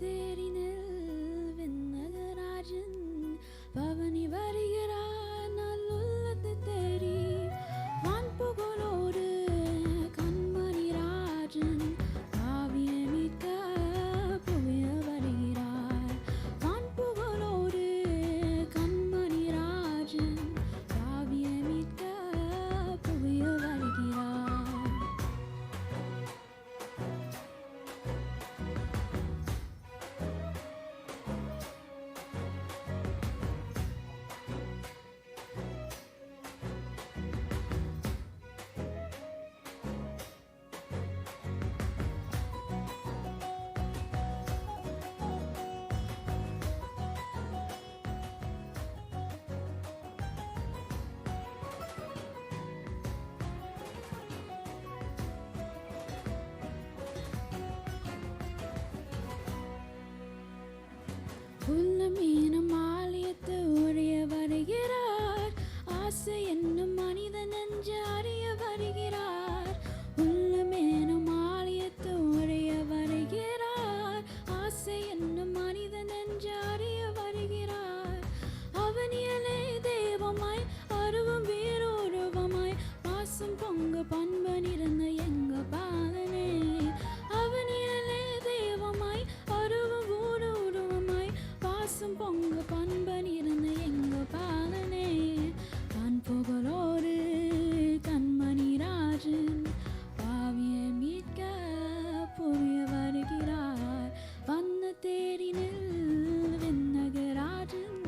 தேரினில் விண்ணகராஜன் பவனி வருகிறார் நல்லுள்ளத்து தேடி வான்புகழோடு கண்மணி ராஜன் பாவியை மீட்க புவிய வருகிறார். வான்புகழோடு கண்மணி ராஜன் பாவியை மீட்க புவிய வருகிறார். உள்ளமீனும் ஆலயத்து உடைய வருகிறார். ஆசை என்னும் மனித நெஞ்ச அறிய வருகிறார். உள்ளமீனும் ஆலயத்து உடைய வருகிறார். ஆசை என்னும் மனித நெஞ்ச அறிய வருகிறார். அவனியலே தெய்வமாய் அருவம் வேறொருவமாய் பாசம் பொங்க பண்பனிருந்த எங்க பாலனே. அவனியலே தெய்வமாய் அருவம் ஊடுருவமாய் பாசம் பொங்க பண்பனிருந்த எங்க பாலனே. வான்புகழோடு கண்மணி ராஜன் பாவியை மீட்க புரிய வருகிறார். வந்த தேரினில் விண்ணகராஜன்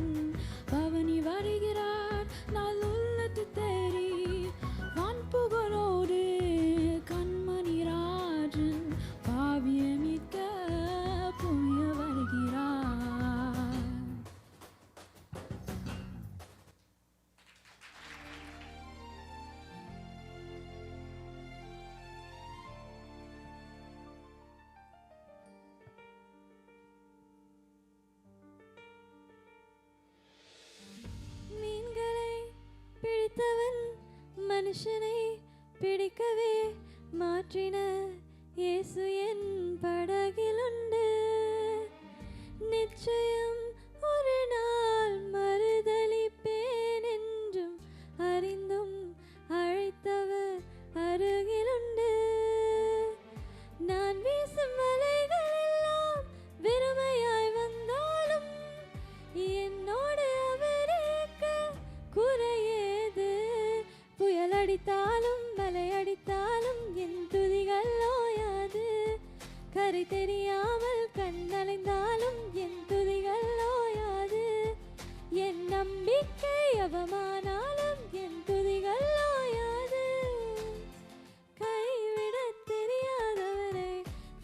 பவனி வருகிறார் நல்லுள்ளத்து தேடி வான்புகழோடு கண்மணி ராஜன் பாவியை மீட்க புரிய வருகிறார். மீன்களை பிடித்தவன் மனுஷனை பிடிக்கவே மாற்றின இயேசு என் படகிலுண்டு. நிச்சயம் ஒரு நாள் மறுதலிப்பேன் என்றும் அறிந்தும் அழைத்தவர் அருகிலுண்டு. நான் வீசும் வலைகள் எல்லாம் வெறுமையாய் வந்தாலும் என்னோடு அவர் இருக்க குறையேது. புயல் அடித்தாலும் மலை அடித்தாலும் என் துதிகள் ஓயாது. கரை தெரியாமல் கண்ணலைந்தாலும் என் துதிகள் ஓயாது. என் நம்பிக்கை அவமானாலும் என் துதிகள் ஓயாது. கைவிடத் தெரியாதவரை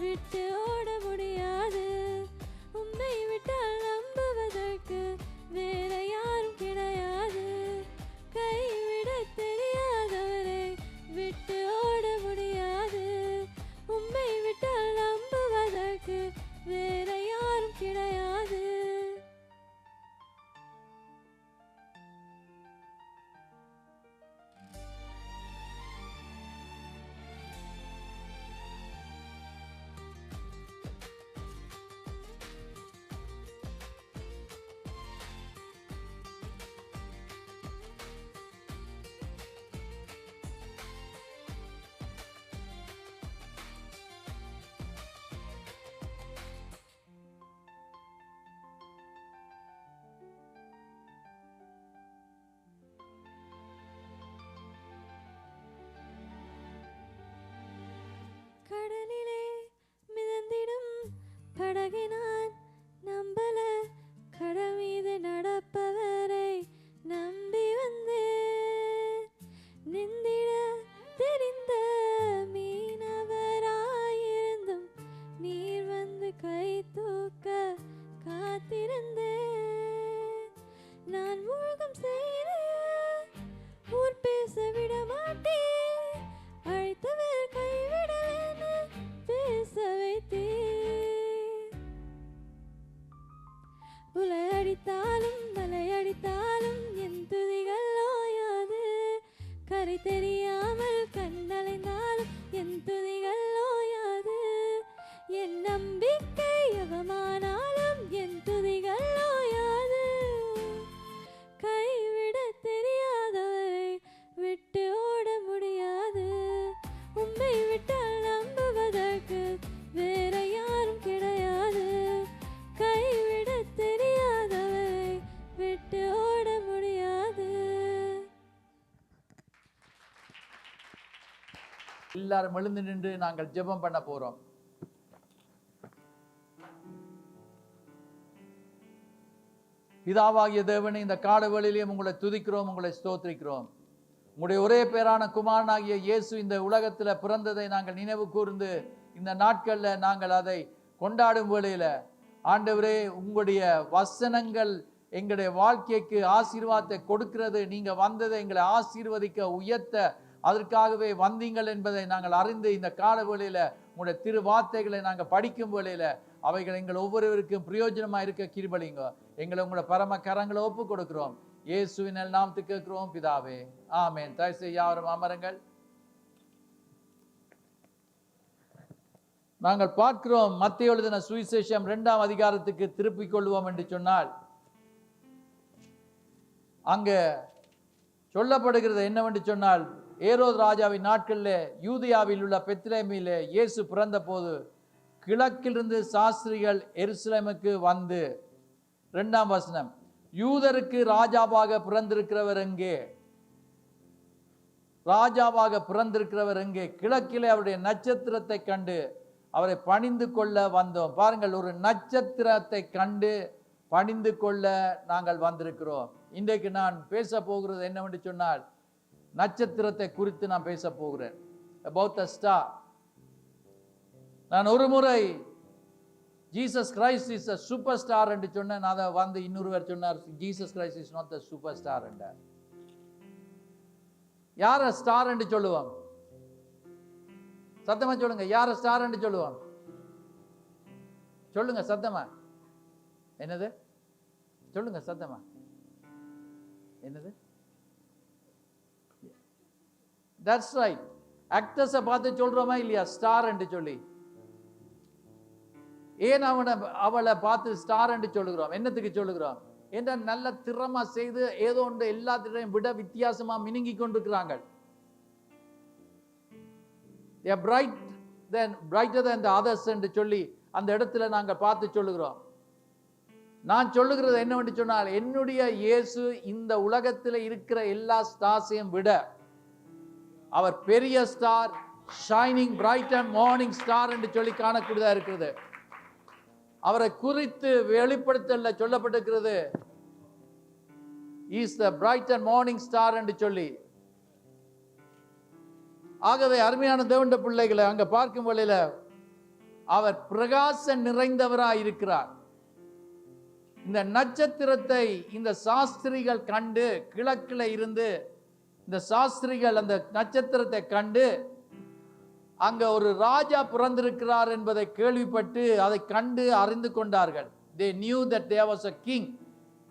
விட்டு ஓட முடியாது. உம்மை விட்டால் நம்புவதற்கு வேற யாரும் கிடையாது. கைவிடத் தெரியாதவரை விட்டு ஓட முடியாது. உம்மை விட்டால் நம்புவதற்கு வேற யாரும் கிடையாது. கடலிலே மிதந்திடும் படகை நான் நம்பல. கடல் மீது நடப்பவரை நம்பி வந்தேன். நிந்திட தெரிந்த மீனவராயிருந்தும் நீர் வந்து கை தூக்க காத்திருந்தேன். நான் மூழ்கும் செய்திய ஊர் பேச விட மாட்டேன். அழைத்தவர் கைவிடலென பேச வைத்தேன். உலை அடித்தாலும் மலை அடித்தாலும் என் துதிகள் ஓயாது. கரை தெரியாமல் கண்ணலைந்தாலும் என் துதிகள் ஓயாது. என் நம்பிக்கை அவமான எல்லாரும் எழுந்து நின்று நாங்கள் ஜெபம் பண்ண போறோம். பிதாவாகிய தேவனே, இந்த காலவெளியிலும் உங்களை துதிக்கிறோம், உங்களை ஸ்தோத்திரிக்கிறோம். உங்களுடைய ஒரே பேரான குமாரனாகிய இயேசு இந்த உலகத்தில் பிறந்ததை நாங்கள் நினைவு கூர்ந்து இந்த நாட்களில் நாங்கள் அதை கொண்டாடும் வேளையில ஆண்டவரே, உங்களுடைய வசனங்கள் எங்களுடைய வாழ்க்கைக்கு ஆசீர்வாதத்தை கொடுக்கிறது. நீங்க வந்ததை எங்களை ஆசீர்வதிக்க உயர்த்த அதற்காகவே வந்தீங்கள் என்பதை நாங்கள் அறிந்து இந்த கால வேளையில உங்களுடைய திரு வார்த்தைகளை நாங்கள் படிக்கும் வேளையில அவைகள் எங்கள் ஒவ்வொருவருக்கும் பிரயோஜனமா இருக்க கிருபைங்க. எங்களை உங்களோட பரம கரங்களை ஒப்பு கொடுக்கிறோம். இயேசுவின் நாமத்துக்கு கேட்கிறோம் பிதாவே, ஆமென். தயவுசெய்து யாவரும் அமருங்கள். நாங்கள் பார்க்கிறோம், மத்தேயு எழுதின சுவிசேஷம் 2ஆம் அதிகாரத்துக்கு திருப்பிக் கொள்வோம் என்று சொன்னால் அங்க சொல்லப்படுகிறது என்னவென்று சொன்னால், ஏரோது ராஜாவின் நாட்களில் யூதியாவில் உள்ள பெத்லெஹேமிலே இயேசு பிறந்த போது கிழக்கிலிருந்து சாஸ்திரிகள் எருசலேமுக்கு வந்து, 2ஆம் வசனம், யூதருக்கு ராஜாவாக பிறந்திருக்கிறவர் எங்கே? ராஜாவாக பிறந்திருக்கிறவர் எங்கே? கிழக்கிலே அவருடைய நட்சத்திரத்தை கண்டு அவரை பணிந்து கொள்ள வந்தோம். பாருங்கள், ஒரு நட்சத்திரத்தை கண்டு பணிந்து கொள்ள நாங்கள் வந்திருக்கிறோம். இன்றைக்கு நான் பேச போகிறது என்னவென்று சொன்னால், நட்சத்திரத்தை குறித்து நான் பேச போகிறேன். about the star. நான் ஒரு முறை Jesus Christ is a super star என்று சொன்னேன். அதை வந்து இன்னொருவர் சொன்னார், Jesus Christ is not the super star என்றார். யார ஸ்டார் என்று சொல்லுவோம்? சத்தமா சொல்லுங்க, யார ஸ்டார் என்று சொல்லுவோம்? சொல்லுங்க சத்தமா. என்னது? சொல்லுங்க சத்தமா. என்னது? That's right. ஆக்டர்ஸை பார்த்து சொல்றோமா இல்லையா ஸ்டார் என்று சொல்லி? ஏன் அவளை பார்த்து ஸ்டார் என்று சொல்லுகிறோம்? என்னத்துக்கு சொல்லுகிறோம்? என்ற நல்ல திறமா செய்து ஏதோ ஒன்று எல்லாத்திலையும் விட வித்தியாசமா மினுங்கி கொண்டிருக்கிறாங்க. they are brighter than the others என்று சொல்லி அந்த இடத்துல நாங்கள் பார்த்து சொல்லுகிறோம். நான் சொல்லுகிறது என்னவென்று சொன்னால், என்னுடைய இயேசு இந்த உலகத்தில் இருக்கிற எல்லா ஸ்டார்ஸையும் விட அவர் பெரிய star, shining bright and morning star என்று சொல்லி காணக்கூடியதா இருக்கிறது. அவரை குறித்து வெளிப்படுத்தல சொல்லப்பட்டிருக்கிறது, is the bright and morning star என்று சொல்லி. ஆகவே அருமையான தேவனுடைய பிள்ளைகளை அங்க பார்க்கும் வேளையில அவர் பிரகாசம் நிறைந்தவராய் இருக்கிறார். இந்த நட்சத்திரத்தை இந்த சாஸ்திரிகள் கண்டு, கிழக்கில் இருந்து இந்த சாஸ்திரிகள் அந்த நட்சத்திரத்தை கண்டு அங்க ஒரு ராஜா பிறந்திருக்கிறார் என்பதை கேள்விப்பட்டு அதை கண்டு அறிந்து கொண்டார்கள். they knew that there was a king.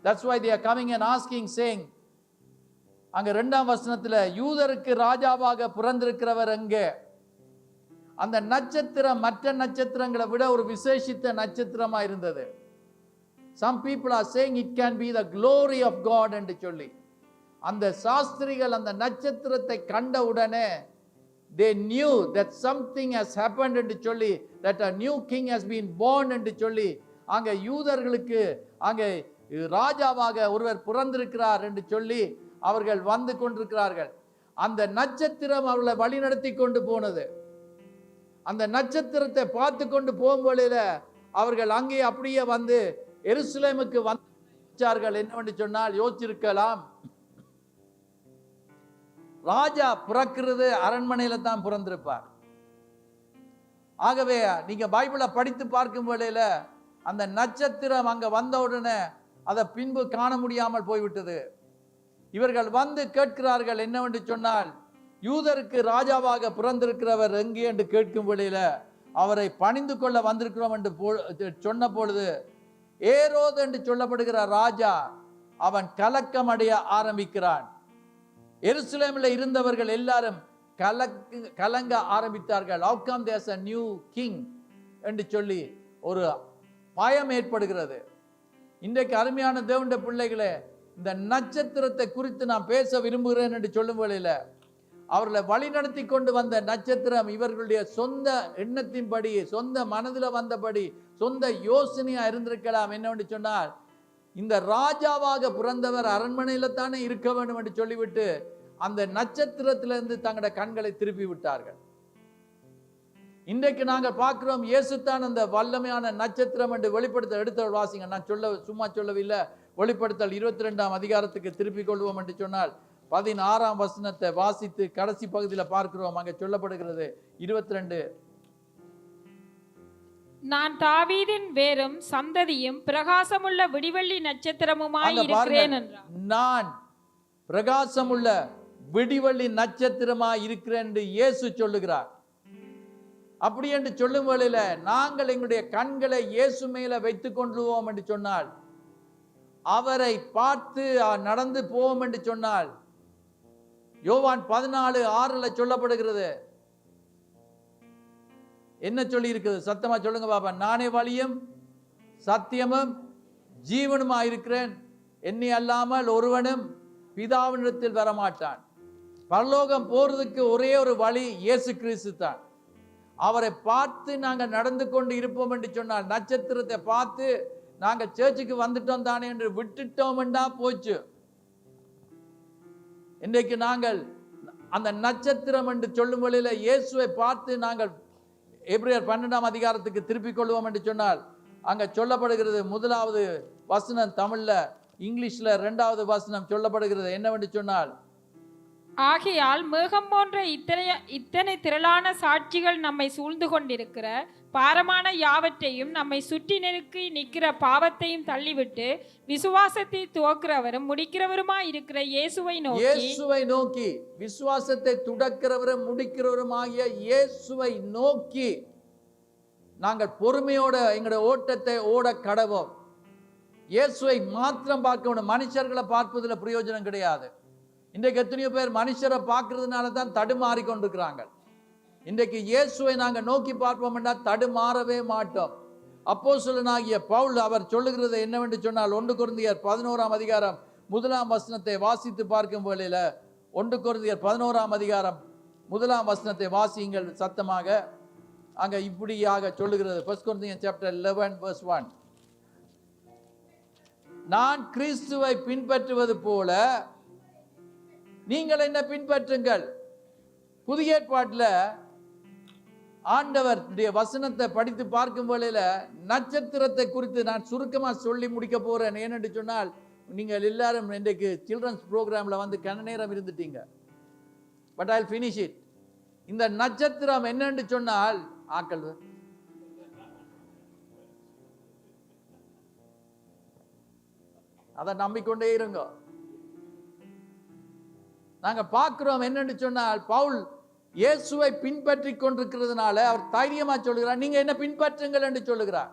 that's why they are coming and asking, saying, அங்க 2ஆம் வசனத்துல, யூதருக்கு ராஜாவாக பிறந்திருக்கிறவர் எங்கே? அந்த நட்சத்திரம் மற்ற நட்சத்திரங்களை விட ஒரு விசேஷித்த நட்சத்திரமா இருந்தது. some people are saying it can be the glory of God என்று சொல்லி அந்த சாஸ்திரிகள் அந்த நட்சத்திரத்தை கண்ட உடனே they knew that something has happened என்று சொல்லி, that a new king has been born என்று சொல்லி அங்க யூதர்களுக்கு அங்க ராஜாவாக ஒருவர் பிறந்திருக்கிறார் என்று சொல்லி அவர்கள் வந்து கொண்டிருக்கிறார்கள். அந்த நட்சத்திரம் அவர்களை வழிநடத்தி கொண்டு போனது. அந்த நட்சத்திரத்தை பார்த்து கொண்டு போகும்போது அவர்கள் அங்கே அப்படியே வந்து எருசலேமுக்கு வந்தார்கள். என்னவென்று சொன்னால், யோசிச்சிருக்கலாம், ராஜா பிறக்கிறது அரண்மனையில தான் பிறந்திருப்பார். ஆகவே நீங்க பைபிளை படித்து பார்க்கும் வேளையில அந்த நட்சத்திரம் அங்க வந்த உடனே அதை பின்பு காண முடியாமல் போய்விட்டது. இவர்கள் வந்து கேட்கிறார்கள் என்னவென்று சொன்னால், யூதருக்கு ராஜாவாக பிறந்திருக்கிறவர் எங்கே என்று கேட்கும் வேளையில அவரை பணிந்து கொள்ள வந்திருக்கிறோம் என்று சொன்ன பொழுது, ஏரோது என்று சொல்லப்படுகிற ராஜா அவன் கலக்கம் அடைய ஆரம்பிக்கிறான். எருசலேமில் இருந்தவர்கள் எல்லாரும் கலங்க ஆரம்பித்தார்கள். how come there's a new king என்று சொல்லி ஒரு பயம் ஏற்படுகிறது. இன்றைக்கு அருமையான தேவனுடைய பிள்ளைகளே, இந்த நட்சத்திரத்தை குறித்து நான் பேச விரும்புகிறேன் என்று சொல்லும் வேளையில அவர்களை வழிநடத்தி கொண்டு வந்த நட்சத்திரம் இவர்களுடைய சொந்த எண்ணத்தின்படி, சொந்த மனதில் வந்தபடி, சொந்த யோசனையா இருந்திருக்கலாம். என்னவென்று சொன்னால், இந்த ராஜாவாக பிறந்தவர் அரண்மனையில தானே இருக்க வேண்டும் என்று சொல்லிவிட்டு அந்த நட்சத்திரத்திலிருந்து தங்களுடைய கண்களை திருப்பி விட்டார்கள். இன்றைக்கு நாங்கள் பார்க்கிறோம் இயேசு தான் அந்த வல்லமையான நட்சத்திரம் என்று வெளிப்படுத்தல் எடுத்தவள் வாசிங்க. நான் சும்மா சொல்லவில்லை. வெளிப்படுத்தல் 22ஆம் அதிகாரத்துக்கு திருப்பிக் கொள்வோம் என்று சொன்னால் 16ஆம் வசனத்தை வாசித்து கடைசி பகுதியில் பார்க்கிறோம். அங்கே சொல்லப்படுகிறது 22. நான் தாவீதின் வேரும் சந்ததியும் பிரகாசமுள்ள விடிவெள்ளி நட்சத்திரமுமாய் இருக்கிறேன் என்றார். நான் பிரகாசமுள்ள விடிவெள்ளி நட்சத்திரமாய் இருக்கிறேன் என்று இயேசு சொல்லுகிறார். அப்படி என்று சொல்லும் வேளையில நாங்கள் எங்களுடைய கண்களை இயேசு மேல வைத்துக் கொள்வோம் என்று சொன்னால், அவரை பார்த்து நடந்து போவோம் என்று சொன்னால், யோவான் 14:6 சொல்லப்படுகிறது. என்ன சொல்லி இருக்குது? சத்தமா சொல்லுங்க பாப்பா. நானே வழியும் சத்தியமும் ஜீவனுமா இருக்கிறேன், என்னை அல்லாமல் ஒருவனும் பிதாவினிடத்தில் வரமாட்டான். பரலோகம் போறதுக்கு ஒரே ஒரு வழி இயேசு கிறிஸ்து தான். அவரை பார்த்து நாங்கள் நடந்து கொண்டு இருப்போம் என்று சொன்னால், நட்சத்திரத்தை பார்த்து நாங்கள் சர்ச்சுக்கு வந்துட்டோம் தானே என்று விட்டுட்டோம்டா போச்சு. இன்றைக்கு நாங்கள் அந்த நட்சத்திரம் என்று சொல்லும் வழியில இயேசுவை பார்த்து நாங்கள் எபிரேயர் 12ஆம் அதிகாரத்துக்கு திருப்பிக் கொள்வோம் என்று சொன்னால், அங்க சொல்லப்படுகிறது 1வது வசனம் தமிழ்ல, இங்கிலீஷ்ல 2வது வசனம் சொல்லப்படுகிறது என்னவென்று சொன்னால், ஆகையால் மேகம் போன்ற இத்தனை திரளான சாட்சிகள் நம்மை சூழ்ந்து கொண்டிருக்கிற பாரமான யாவற்றையும் நம்மை சுற்றி நெருக்கி நிற்கிற பாவத்தையும் தள்ளிவிட்டு விசுவாசத்தை துவக்கிறவரும் முடிக்கிறவருமாய் இருக்கிற இயேசுவை நோக்கி விசுவாசத்தை துடக்கிறவரும் முடிக்கிறவருமாகிய இயேசுவை நோக்கி நாங்கள் பொறுமையோட எங்களுடைய ஓட்டத்தை ஓட கடவோம். இயேசுவை மாத்திரம் பார்க்கணும். மனுஷர்களை பார்ப்பதில் பிரயோஜனம் கிடையாது. இன்றைக்கு எத்தனையோ பேர் மனுஷரை பார்க்கறதுனால தான் தடுமாறி கொண்டிருக்கிறாங்க. இன்றைக்கு இயேசுவை நாங்கள் நோக்கி பார்ப்போம் என்றால் தடுமாறவே மாட்டோம். அப்போஸ்தலனாகிய பவுல் அவர் சொல்லுகிறது என்னவென்று சொன்னால், 1 கொரிந்தியர் 11ஆம் அதிகாரம் 1ஆம் வசனத்தை வாசித்து பார்க்கும் வேளையில, 1 கொரிந்தியர் 11ஆம் அதிகாரம் 1ஆம் வசனத்தை வாசியுங்கள் சத்தமாக. அங்க இப்படியாக சொல்லுகிறது. 1 கொரிந்தியர் சாப்டர் 11 verse 1. நான் கிறிஸ்துவை பின்பற்றுவது போல நீங்கள் என்ன பின்பற்றுங்கள். புதிய ஏற்பாட்டில் ஆண்டவர் வசனத்தை படித்து பார்க்கும் வேளையில நட்சத்திரத்தை குறித்து நான் சுருக்கமாக சொல்லி முடிக்க போறேன். ஏனென்று சொன்னால், நீங்கள் எல்லாரும் இன்றைக்கு சில்ட்ரன்ஸ் ப்ரோக்ராம்ல வந்து கன நேரம் இருந்துட்டீங்க. But I finish it. இந்த நட்சத்திரம் என்னன்னு சொன்னால், ஆக்கள் அதை நம்பிக்கொண்டே இருங்க. நாங்க பார்க்கிறோம் என்னன்னு சொன்னால், பவுல் இயேசுவை பின்பற்றி கொண்டிருக்கிறதுனால அவர் தைரியமா சொல்லுகிறார், நீங்க என்ன பின்பற்றுங்கள் என்று சொல்லுகிறார்.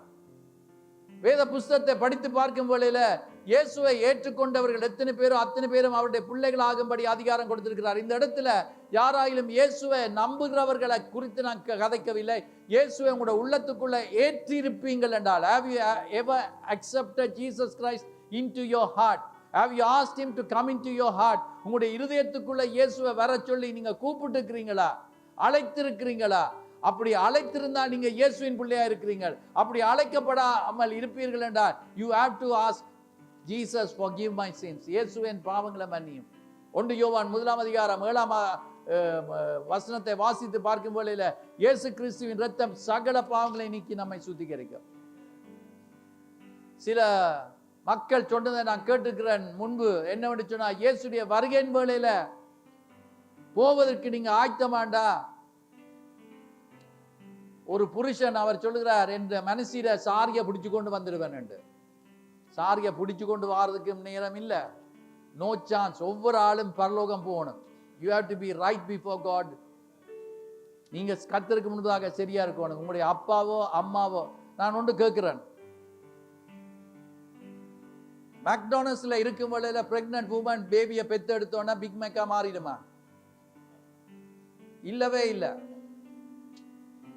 வேத புஸ்தகத்தை படித்து பார்க்கும் வேளையில இயேசுவை ஏற்றுக்கொண்டவர்கள் எத்தனை பேரோ அத்தனை பேரும் அவருடைய பிள்ளைகள் ஆகும்படி அதிகாரம் கொடுத்திருக்கிறார். இந்த இடத்துல யாராயிலும் இயேசுவை நம்புகிறவர்களை குறித்து நான் கதைக்கவில்லை. இயேசுவை உங்களோட உள்ளத்துக்குள்ள ஏற்றிருப்பீங்கள் என்றால், have you ever accepted Jesus Christ into your heart? Have you asked him to come into your heart? உங்களுடைய இருதயத்துக்குள்ள இயேசுவை வர சொல்லி நீங்க கூப்பிட்டு இருக்கிறீங்களா? அழைத்திருக்கிறீங்களா? அப்படி அழைத்திருந்தால் நீங்க இயேசுவின் பிள்ளையா இருக்கிறீங்க. அப்படி அழைக்கப்படாமல் இருப்பீர்கள் என்றால், you have to ask Jesus, forgive my sins. இயேசுவின் பாவங்களை மன்னியும். 1 யோவான் 1ஆம் அதிகாரம் 7ஆம் வசனத்தை வாசித்து பார்க்கும் வேளையில, இயேசு கிறிஸ்துவின் இரத்தம் சகல பாவங்களை நீக்கி நம்மை சுத்திகரிக்கும். சில மக்கள் சொன்னதை நான் கேட்டிருக்கிறேன் முன்பு. என்னவென்று சொன்னா, இயேசுடைய வருகையின் வேளையில போவதற்கு நீங்க ஆயத்தமாண்டா? ஒரு புருஷன் அவர் சொல்லுகிறார், என்ற மனசில சாரிய பிடிச்சு கொண்டு வந்துடுவேன் என்று. சாரிய பிடிச்சு கொண்டு வாரதுக்கு நேரம் இல்ல. No chance. ஒவ்வொரு ஆளும் பரலோகம் போகணும். You have to be right before God. நீங்க கர்த்தருக்கு முன்பதாக சரியா இருக்கணும். உங்களுடைய அப்பாவோ அம்மாவோ, நான் ஒன்று கேட்கிறேன், மெக்டானல்ஸ்ல இருக்கும் வேளையில பிரெக்னன்ட் உமன் பேபியை பெத்து எடுத்தோன்னா பிக் மேக்கா மாறிடுமா? இல்லவே இல்லை.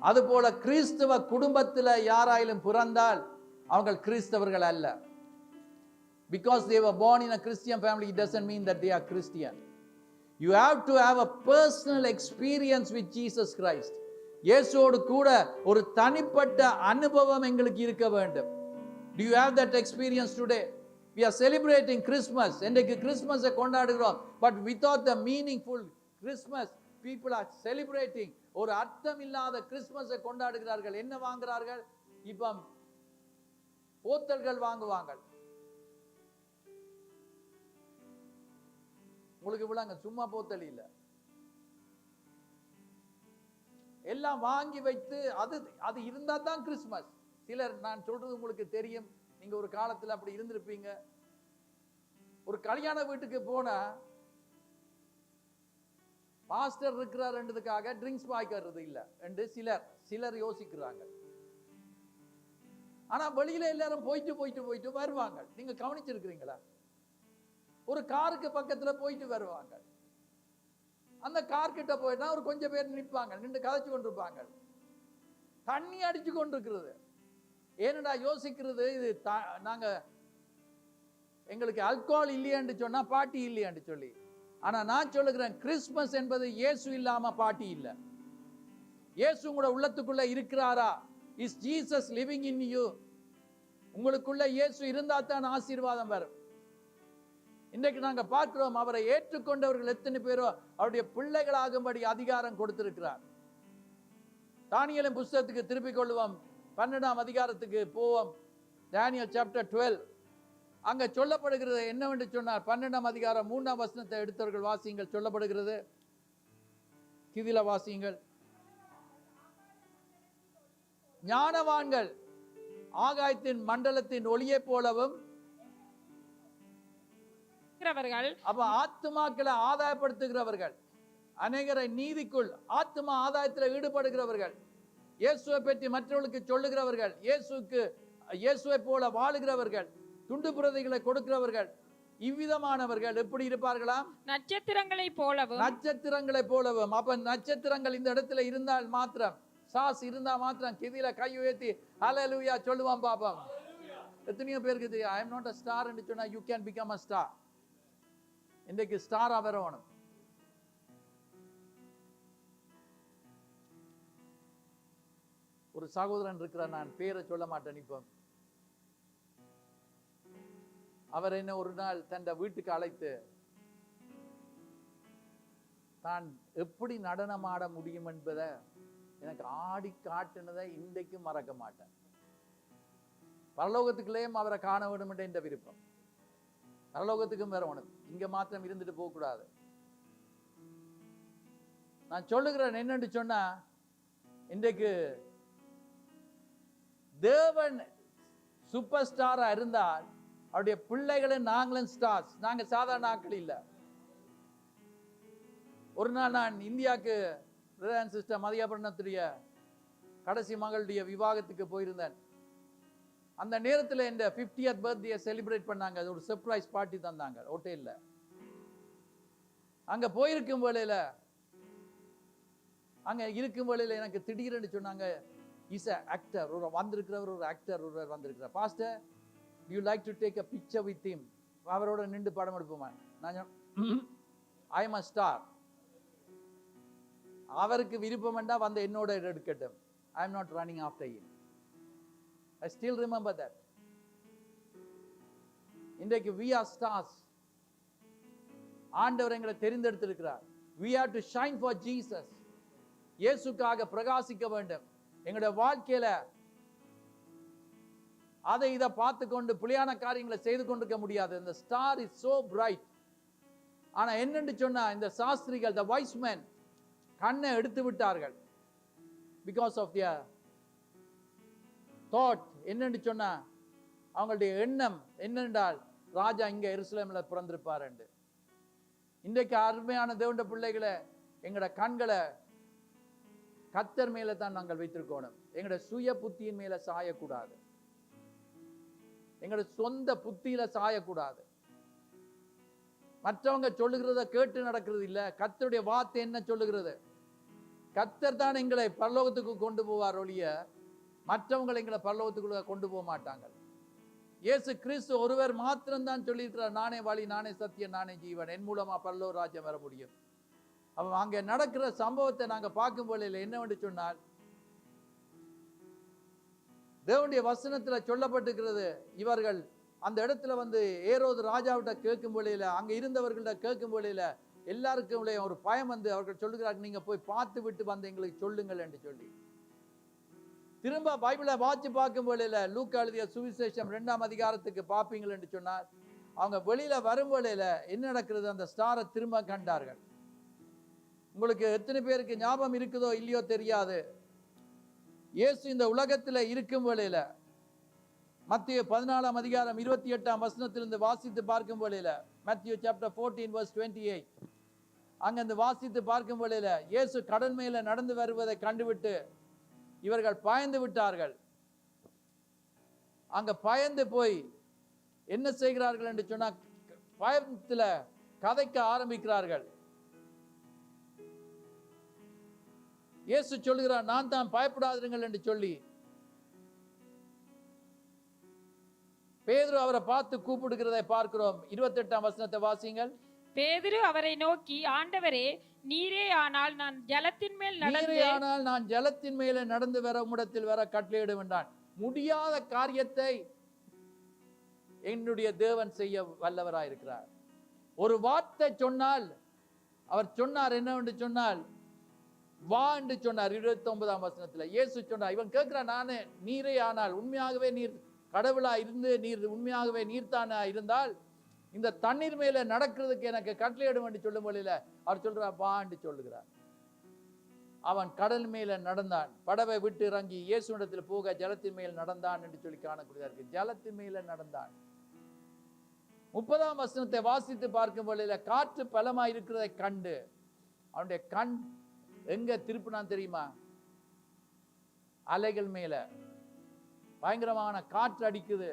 அதுபோல கிறிஸ்தவ குடும்பத்தில் யாராயிலும் பிறந்தால் அவர்கள் கிறிஸ்தவர்கள் அல்ல. Because they were born in a Christian family, it doesn't mean that they are Christian. You have to have a personal experience with Jesus Christ. இயேசுவோடு கூட ஒரு தனிப்பட்ட அனுபவம் எங்களுக்கு இருக்க வேண்டும். Do you have that experience today? We are celebrating Christmas. இன்றைக்கு கிறிஸ்மஸை கொண்டாடுகிறோம். But without the meaningful Christmas, people are celebrating. ஒரு அர்த்தம் இல்லாத கிறிஸ்துமஸை கொண்டாடுகிறார்கள். என்ன வாங்குறார்கள்? இப்ப போத்தல்கள் வாங்குவாங்க. உங்களுக்கு விளங்க, சும்மா போத்தல் இல்ல, எல்லாம் வாங்கி வைத்து அது அது இருந்தா தான் கிறிஸ்துமஸ். சிலர், நான் சொல்றது உங்களுக்கு தெரியும், நீங்க ஒரு காலத்துல அப்படி இருந்திருப்பீங்க. ஒரு கல்யாண வீட்டுக்கு போனா பாஸ்டர் இருக்கிறார்ன்றதுக்காக ட்ரிங்க்ஸ் வாய்க்கிறது இல்ல என்று சிலர் யோசிக்கிறாங்க. ஆனா வெளியில எல்லாரும் போயிட்டு வருவாங்க. நீங்க கவனிச்சிருக்கிறீங்களா? ஒரு காருக்கு பக்கத்துல போயிட்டு வருவாங்க. அந்த கார் கிட்ட போயிட்டா ஒரு கொஞ்சம் பேர் நிற்பாங்க, நின்று கதைச்சு கொண்டிருப்பாங்க. தண்ணி அடிச்சு கொண்டிருக்கிறது. ஏனடா யோசிக்கிறது, இது நாங்க எங்களுக்கு ஆல்கோஹால் இல்லையான்னு சொன்னா பாட்டி இல்லையான்னு சொல்லி. ஆனா நான் சொல்லுகிறேன், கிறிஸ்துமஸ் என்பது இயேசு இல்லாம பாட்டி இல்ல. இயேசு உங்களோட உள்ளத்துக்குள்ள இருக்கிறாரா? Is Jesus living in you? உங்களுக்குள்ள இயேசு இருந்தா தான் ஆசீர்வாதம் வரும். இன்றைக்கு நாங்க பார்க்கிறோம், அவரை ஏற்றுக்கொண்டவர்கள் எத்தனை பேரோ அவருடைய பிள்ளைகளாகும்படி அதிகாரம் கொடுத்திருக்கிறார். தானியேலின் புஸ்தகத்துக்கு திருப்பிக் கொள்வோம், 12ஆம் அதிகாரத்துக்கு போவோம். தானியேல் சாப்டர் 12. அங்க சொல்லப்படுகிறது என்னவென்று சொன்னார். 12ஆம் அதிகாரம் 3ஆம் வசனத்தை எடுத்தவர்கள் வாசியுங்கள். சொல்லப்படுகிறது, கிதில வாசியுங்கள். ஞானவான்கள் ஆகாயத்தின் மண்டலத்தின் ஒளியை போலவும். அப்ப ஆத்துமாக்களை ஆதாயப்படுத்துகிறவர்கள், அநேகரை நீதிக்குள் ஆத்துமா ஆதாயத்தில் ஈடுபடுகிறவர்கள், இயேசுவை பற்றி மற்றவர்களுக்கு சொல்லுகிறவர்கள், இயேசுவை போல வாழுகிறவர்கள், துண்டு பிரதிகளை கொடுக்கிறவர்கள், இவ்விதமானவர்கள் எப்படி இருப்பார்களாம்? நட்சத்திரங்களைப் போலவும். அப்ப நட்சத்திரங்கள் இந்த இடத்துல இருந்தால் மாத்திரம், சாஸ் இருந்தா மாத்திரம் கிதில கை உயர்த்தி ஹல்லேலூயா சொல்லுவான் பாப்பா. எத்தனையோ பேருக்கு தெரியும், I am not a star என்று சொன்னா you can become a star. இன்றைக்கு ஸ்டாரா வரணும். ஒரு சகோதரன் இருக்கிறார், நான் பேரை சொல்ல மாட்டேன். இப்போ அவர் என்ன ஒரு நாள் தன் வீட்டுக்கு அழைத்து தான் எப்படி நடனமாட முடியும் என்பதை எனக்கு ஆடி காட்டினதை இன்றைக்கும் மறக்க மாட்டேன். பரலோகத்துக்குள்ளேயும் அவரை காண வேண்டும் என்ற இந்த விருப்பம். பரலோகத்துக்கும் வரணும், இங்க மாத்திரம் இருந்துட்டு போக கூடாது. நான் சொல்லுகிறேன் என்னன்னு சொன்னா, இன்றைக்கு தேவன் சூப்பர் ஸ்டாரா இருந்தால் அவருடைய பிள்ளைகளும் நாங்களும் ஸ்டார்ஸ். நாங்க சாதாரண ஆட்கள் இல்ல. ஒரு நாள் நான் இந்தியாவுக்கு பிரதான் சிஸ்டர் மதியாபரணத்துடைய கடைசி மகளுடைய விவாகத்துக்கு போயிருந்தேன். அந்த நேரத்தில் இந்த 50th பர்த்டே செலிப்ரேட் பண்ணாங்க. அது ஒரு சர்ப்ரைஸ் பார்ட்டி தந்தாங்க ஹோட்டல்ல. அங்க போயிருக்கும் வேளையில எனக்கு திடீர்னு சொன்னாங்க, இஸ் a actor, ஒரு வந்திருக்கிறவர், ஒரு ஆக்டர் ஒருவர் வந்திருக்கிறார். Pastor, do you like to take a picture with him? அவரோட நின்று படம் எடுப்போமா? நான் I am a star. அவருக்கு விருப்பம் என்றா வந்து என்னோட எடுக்கட்டும். I am not running after him. I still remember that. இன்றைக்கு we are stars. ஆண்டவர் எங்களை தெரிந்தெடுத்திருக்கிறார். We have to shine for Jesus. இயேசுக்காக பிரகாசிக்க வேண்டும். எங்களுடைய வாழ்க்கையில அதை இதை பார்த்து கொண்டு புலியான காரியங்களை செய்து கொண்டிருக்க முடியாது. இந்த ஸ்டார் இஸ் so bright. ஆனா என்னன்னு சொன்னா, இந்த சாஸ்திரிகள், the wise men, கண்ணை எடுத்து விட்டார்கள். because of their thought. என்னன்னு சொன்னா, அவங்களுடைய எண்ணம் என்னென்றால், ராஜா இங்க எருசலேம்ல பிறந்திருப்பார் என்று. இன்றைக்கு அருமையான தேவனுடைய பிள்ளைகளை, எங்களோட கண்களை கர்த்தர் மேல தான் நாங்கள் வைத்திருக்கணும். எங்களோட சுய புத்தியின் மேல சாயக்கூடாது. எங்களோட சொந்த புத்தியில சாயக்கூடாது. மற்றவங்க சொல்லுகிறத கேட்டு நடக்கிறது இல்ல. கர்த்தருடைய வார்த்தை என்ன சொல்லுகிறது? கர்த்தர் தான் எங்களை பரலோகத்துக்கு கொண்டு போவார் ஒழிய மற்றவங்களை எங்களை பரலோகத்துக்குள்ள கொண்டு போக மாட்டாங்க. இயேசு கிறிஸ்து ஒருவர் மாத்திரம் தான் சொல்லியிருக்கிறார், நானே வழி, நானே சத்தியம், நானே ஜீவன், என் மூலமா பரலோக ராஜ்யம் வர முடியும். அப்ப அங்க நடக்கிற சம்பவத்தை நாங்க பார்க்கும் போது என்னவென்று சொன்னால், தேவனுடைய வசனத்துல சொல்லப்பட்டிருக்கிறது, இவர்கள் அந்த இடத்துல வந்து ஏரோது ராஜாவிட்ட கேட்கும் பொழுதுல, அங்க இருந்தவர்கள்ட்ட கேட்கும் பொழுதுல, எல்லாருக்கும் ஒரு பயம் வந்து அவர்கள் சொல்லுகிறார்கள், நீங்க போய் பார்த்து விட்டு வந்து எங்களுக்கு சொல்லுங்கள் என்று சொல்லி. திரும்ப பைபிளை வாட்சி பார்க்கும் வேளையில லூக்கா எழுதிய சுவிசேஷம் 2ஆம் அதிகாரத்துக்கு பார்ப்பீங்கள் என்று சொன்னார். அவங்க வெளியில வரும் வேளையில என்ன நடக்கிறது, அந்த ஸ்டாரை திரும்ப கண்டார்கள். உங்களுக்கு எத்தனை பேருக்கு ஞாபகம் இருக்குதோ இல்லையோ தெரியாது, இயேசு இந்த உலகத்துல இருக்கும் வேளையில மத்தேயு 14ஆம் அதிகாரம் 28ஆம் வசனத்திலிருந்து வாசித்து பார்க்கும் வேளையில, Matthew chapter 14 verse 28, அங்கிருந்து வாசித்து பார்க்கும் வேளையில இயேசு கடல் மேல நடந்து வருவதை கண்டுவிட்டு இவர்கள் பயந்து விட்டார்கள். அங்க பயந்து போய் என்ன செய்கிறார்கள் என்று சொன்னா, பயத்துல கதைக்க ஆரம்பிக்கிறார்கள். இயேசு சொல்லுகிறார், நான் தான், பயப்படாதீர்கள் என்று சொல்லி. பேதுரு அவரை பார்த்து கூப்பிடுகிறதை பார்க்கிறோம். 28ஆம் வசனத்தை வாசிங்கள். பேதுரு அவரை நோக்கி, ஆண்டவரே, நீரே ஆனால் நான் ஜலத்தின் மேலே நடந்து வர உம்மிடத்தில் வர கட்டளையிடும் என்றான். முடியாத காரியத்தை என்னுடைய தேவன் செய்ய வல்லவராயிருக்கிறார். ஒரு வார்த்தை சொன்னால், அவர் சொன்னார் என்னவென்று சொன்னால், வா என்று சொன்னார். 29ஆம் வசனத்துல இயேசு சொன்னார். இவன் கேட்கிறான், நானே, நீரே ஆனால், உண்மையாகவே நீர் கடவுளா இருந்து, நீர் உண்மையாகவே நீர்த்தானா இருந்தால் இந்த தண்ணீர் மேல நடக்கிறதுக்கு எனக்கு கட்டளையிடும் என்று சொல்லும் வழியில அவர் சொல்றார், வா என்று சொல்லுகிறார். அவன் கடல் மேல நடந்தான். படவை விட்டு இறங்கி இயேசுவிடத்தில் போக ஜலத்தின் மேல் நடந்தான் என்று சொல்லி காணக்கூடியதற்கு ஜலத்தின் மேல நடந்தான். 30ஆம் வசனத்தை வாசித்து பார்க்கும் வழியில காற்று பலமா இருக்கிறதை கண்டு அவனுடைய கண் எங்க திருப்பினான் தெரியுமா? அலைகள் மேல. பயங்கரமான காற்று அடிக்குது.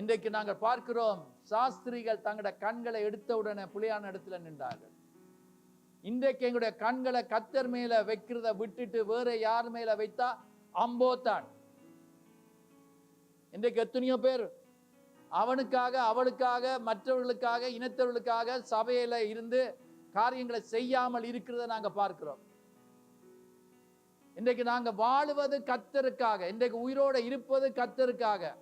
இன்றைக்கு நாங்கள் பார்க்கிறோம், சாஸ்திரிகள் தங்களுடைய கண்களை எடுத்த உடனே புலியான இடத்துல நின்றார்கள். இன்றைக்கு எங்களுடைய கண்களை கர்த்தர் மேல வைக்கிறத விட்டுட்டு வேற யார் மேல வைத்தா அம்போத்தான். இன்றைக்கு எத்தனையோ பேர் அவனுக்காக, அவளுக்காக, மற்றவர்களுக்காக, இனத்தவர்களுக்காக சபையில இருந்து காரியங்களை செய்யாமல் இருக்கிறத நாங்க பார்க்கிறோம். இன்றைக்கு நாங்க வாழுவது கர்த்தருக்காக, இன்றைக்கு உயிரோட இருப்பது கர்த்தருக்காக.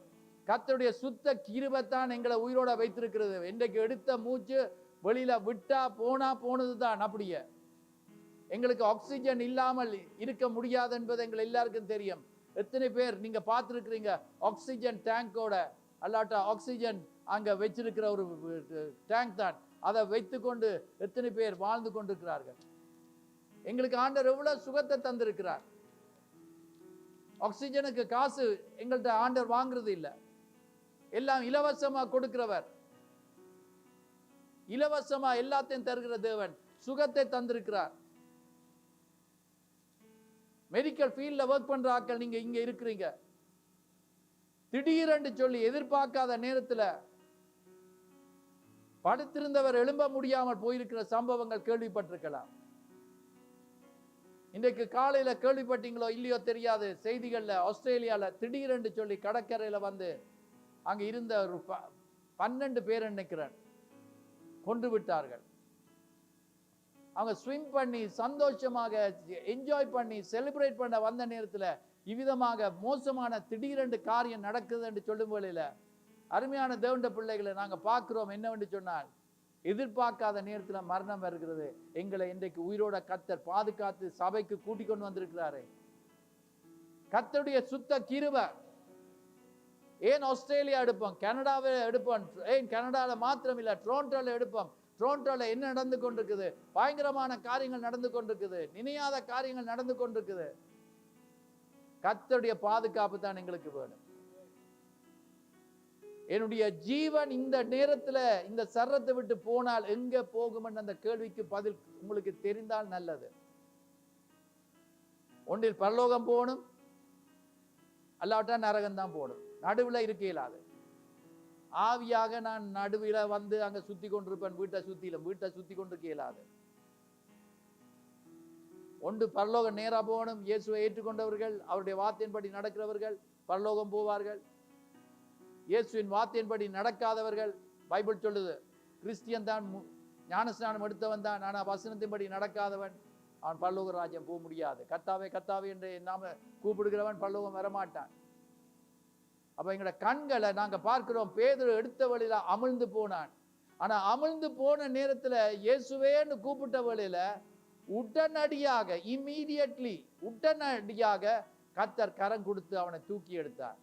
கர்த்தருடைய சுத்த கிருபைத்தான் எங்களை உயிரோட வைத்திருக்கிறது. இன்றைக்கு எடுத்த மூச்சு வெளியில விட்டா போனா போனதுதான். அப்படியே எங்களுக்கு ஆக்சிஜன் இல்லாமல் இருக்க முடியாது என்பது எங்கள் எல்லாருக்கும் தெரியும். எத்தனை பேர் நீங்க பார்த்திருக்கிறீங்க ஆக்சிஜன் டேங்கோட, அல்லாட்டா ஆக்சிஜன் அங்க வச்சிருக்கிற ஒரு டேங்க் தான், அதை வைத்துக்கொண்டு எத்தனை பேர் வாழ்ந்து கொண்டிருக்கிறார்கள். எங்களுக்கு ஆண்டவர் எவ்வளவு சுகத்தை தந்திருக்கிறார். ஆக்சிஜனுக்கு காசு எங்கள்கிட்ட ஆண்டவர் வாங்குறது இல்லை, எல்லாம் இலவசமா கொடுக்கிறவர், இலவசமா எல்லாத்தையும் தருகிற தேவன் சுகத்தை தந்திருக்கிறார். மெடிக்கல் ஃபீல்ட்ல ஒர்க் பண்ற ஆட்கள் நீங்க இங்க இருக்கிறீங்க, திடீரென்று சொல்லி எதிர்பார்க்காத நேரத்துல படுத்திருந்தவர் எழும்ப முடியாமல் போயிருக்கிற சம்பவங்கள் கேள்விப்பட்டிருக்கலாம். இன்றைக்கு காலையில கேள்விப்பட்டீங்களோ இல்லையோ தெரியாது, செய்திகள்ல ஆஸ்திரேலியால திடீரென்று சொல்லி கடற்கரையில வந்து அங்க இருந்த ஒரு 12 பேர் நினைக்கிறேன் கொன்று விட்டார்கள். அவங்க ஸ்விம் பண்ணி சந்தோஷமாக என்ஜாய் பண்ணி செலிப்ரேட் பண்ண வந்த நேரத்துல இவ்விதமாக மோசமான திடீரென்று காரியம் நடக்குது என்று சொல்லும் வேளையில அருமையான தேவனுடைய பிள்ளைகளை நாங்க பார்க்கிறோம். என்னவென்று சொன்னால், எதிர்பார்க்காத நேரத்துல மரணம் வருகிறது. எங்களை இன்றைக்கு உயிரோட கர்த்தர் பாதுகாத்து சபைக்கு கூட்டிக் கொண்டு வந்திருக்கிறாரு. கர்த்தருடைய சுத்த கிருபை. ஏன் ஆஸ்திரேலியா எடுப்போம், கனடாவை எடுப்போம், ஏன் கனடால மாத்திரம் இல்ல டொரண்டோல எடுப்போம். டொரண்டோல என்ன நடந்து கொண்டிருக்குது? பயங்கரமான காரியங்கள் நடந்து கொண்டிருக்குது, நினையாத காரியங்கள் நடந்து கொண்டிருக்குது. கர்த்தருடைய பாதுகாப்பு தான் எங்களுக்கு வேணும். என்னுடைய ஜீவன் இந்த நேரத்துல இந்த சரத்தை விட்டு போனால் எங்க போகும் என்ற அந்த கேள்விக்கு பதில் உங்களுக்கு தெரிந்தால் நல்லது. ஒன்றில் பரலோகம் போகணும், அல்லாவிட்டா நரகம் தான் போகணும். நடுவில் இருக்க இயலாது. ஆவியாக நான் நடுவில் வந்து அங்க சுத்தி கொண்டிருப்பேன், வீட்டை சுத்தி கொண்டிருக்க இயலாது. ஒன்று பரலோகம் நேரா போகணும். இயேசுவை ஏற்றுக்கொண்டவர்கள், அவருடைய வார்த்தையின்படி நடக்கிறவர்கள் பரலோகம் போவார்கள். இயேசுவின் வார்த்தையின்படி நடக்காதவர்கள், பைபிள் சொல்லுது, கிறிஸ்டியன் தான், ஞானஸ்நானம் எடுத்தவன் தான், ஆனா வசனத்தின்படி நடக்காதவன் அவன் பரலோக ராஜ்யம் போக முடியாது. கர்த்தாவே கர்த்தாவே என்று நாம கூப்பிடுகிறவன் பரலோகம் வரமாட்டான். அப்ப எங்களோட கண்களை நாங்க பார்க்கிறோம், பேதுரு எடுத்த வழியில அமிழ்ந்து போனான். ஆனா அமிழ்ந்து போன நேரத்துல இயேசுவேன்னு கூப்பிட்ட வேளையில உடனடியாக இம்மீடியட்லி உடனடியாக கர்த்தர் கரம் கொடுத்து அவனை தூக்கி எடுத்தார்.